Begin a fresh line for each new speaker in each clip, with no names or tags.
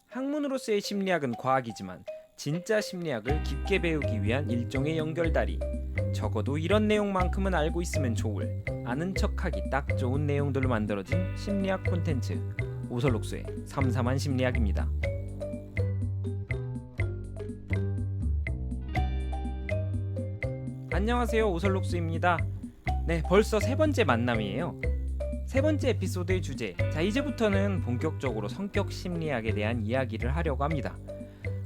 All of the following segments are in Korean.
학문으로서의 심리학은 과학이지만 진짜 심리학을 깊게 배우기 위한 일종의 연결다리. 적어도 이런 내용만큼은 알고 있으면 좋을, 아는 척하기 딱 좋은 내용들로 만들어진 심리학 콘텐츠, 오설록수의 삼삼한 심리학입니다. 안녕하세요, 오설록수입니다. 네, 벌써 세 번째 만남이에요. 세 번째 에피소드의 주제, 이제부터는 본격적으로 성격 심리학에 대한 이야기를 하려고 합니다.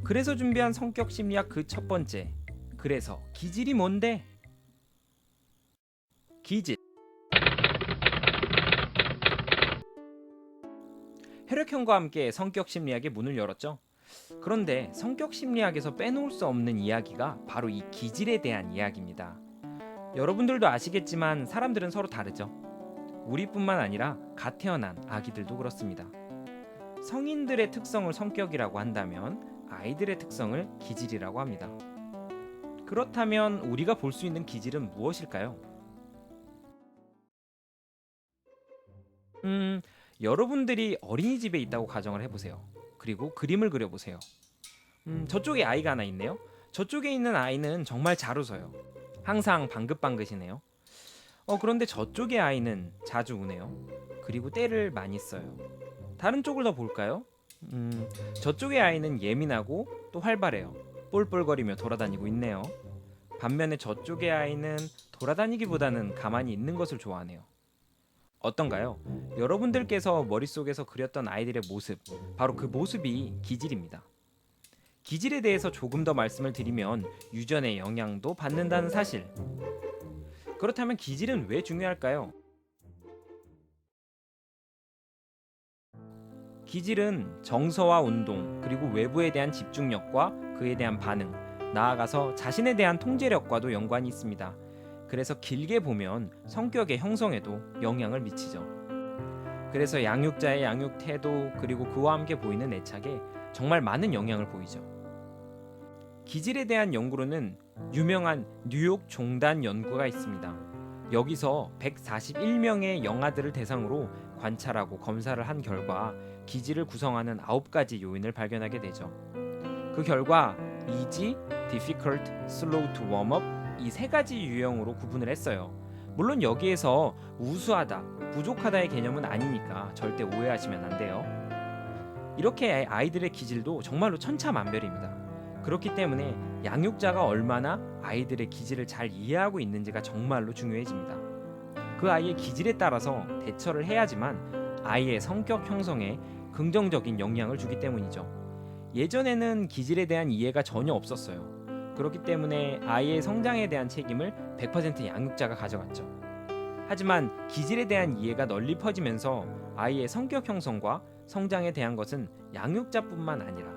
그래서 준비한 성격 심리학 그 첫 번째, 그래서 기질이 뭔데? 기질. 혈액형과 함께 성격 심리학의 문을 열었죠. 그런데 성격 심리학에서 빼놓을 수 없는 이야기가 바로 이 기질에 대한 이야기입니다. 여러분들도 아시겠지만 사람들은 서로 다르죠. 우리뿐만 아니라 갓 태어난 아기들도 그렇습니다. 성인들의 특성을 성격이라고 한다면 아이들의 특성을 기질이라고 합니다. 그렇다면 우리가 볼 수 있는 기질은 무엇일까요? 여러분들이 어린이집에 있다고 가정을 해보세요. 그리고 그림을 그려보세요. 저쪽에 아이가 하나 있네요. 저쪽에 있는 아이는 정말 잘 웃어요. 항상 방긋방긋이네요. 그런데 저쪽의 아이는 자주 우네요. 그리고 떼를 많이 써요. 다른 쪽을 더 볼까요? 저쪽의 아이는 예민하고 또 활발해요. 볼볼거리며 돌아다니고 있네요. 반면에 저쪽의 아이는 돌아다니기보다는 가만히 있는 것을 좋아하네요. 어떤가요? 여러분들께서 머릿속에서 그렸던 아이들의 모습, 바로 그 모습이 기질입니다. 기질에 대해서 조금 더 말씀을 드리면 유전의 영향도 받는다는 사실. 그렇다면 기질은 왜 중요할까요? 기질은 정서와 운동, 그리고 외부에 대한 집중력과 그에 대한 반응, 나아가서 자신에 대한 통제력과도 연관이 있습니다. 그래서 길게 보면 성격의 형성에도 영향을 미치죠. 그래서 양육자의 양육 태도, 그리고 그와 함께 보이는 애착에 정말 많은 영향을 보이죠. 기질에 대한 연구로는 유명한 뉴욕 종단 연구가 있습니다. 여기서 141명의 영아들을 대상으로 관찰하고 검사를 한 결과 기질을 구성하는 9가지 요인을 발견하게 되죠. 그 결과 easy, difficult, slow to warm up 이 세 가지 유형으로 구분을 했어요. 물론 여기에서 우수하다, 부족하다의 개념은 아니니까 절대 오해하시면 안 돼요. 이렇게 아이들의 기질도 정말로 천차만별입니다. 그렇기 때문에 양육자가 얼마나 아이들의 기질을 잘 이해하고 있는지가 정말로 중요해집니다. 그 아이의 기질에 따라서 대처를 해야지만 아이의 성격 형성에 긍정적인 영향을 주기 때문이죠. 예전에는 기질에 대한 이해가 전혀 없었어요. 그렇기 때문에 아이의 성장에 대한 책임을 100% 양육자가 가져갔죠. 하지만 기질에 대한 이해가 널리 퍼지면서 아이의 성격 형성과 성장에 대한 것은 양육자뿐만 아니라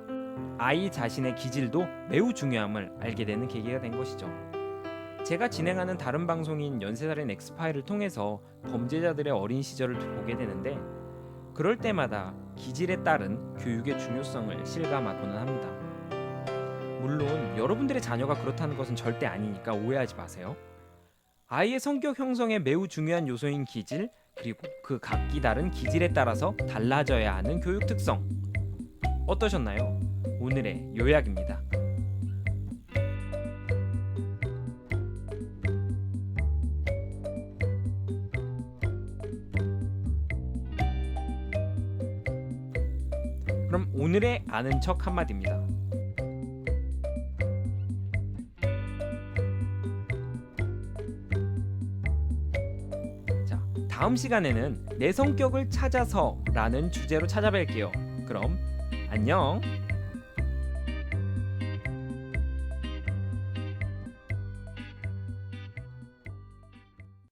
아이 자신의 기질도 매우 중요함을 알게 되는 계기가 된 것이죠. 제가 진행하는 다른 방송인 연쇄살인 엑스파일을 통해서 범죄자들의 어린 시절을 보게 되는데, 그럴 때마다 기질에 따른 교육의 중요성을 실감하고는 합니다. 물론 여러분들의 자녀가 그렇다는 것은 절대 아니니까 오해하지 마세요. 아이의 성격 형성에 매우 중요한 요소인 기질, 그리고 그 각기 다른 기질에 따라서 달라져야 하는 교육 특성. 어떠셨나요? 오늘의 요약입니다. 그럼 오늘의 아는 척 한마디입니다. 다음 시간에는 내 성격을 찾아서 라는 주제로 찾아뵐게요. 그럼 안녕.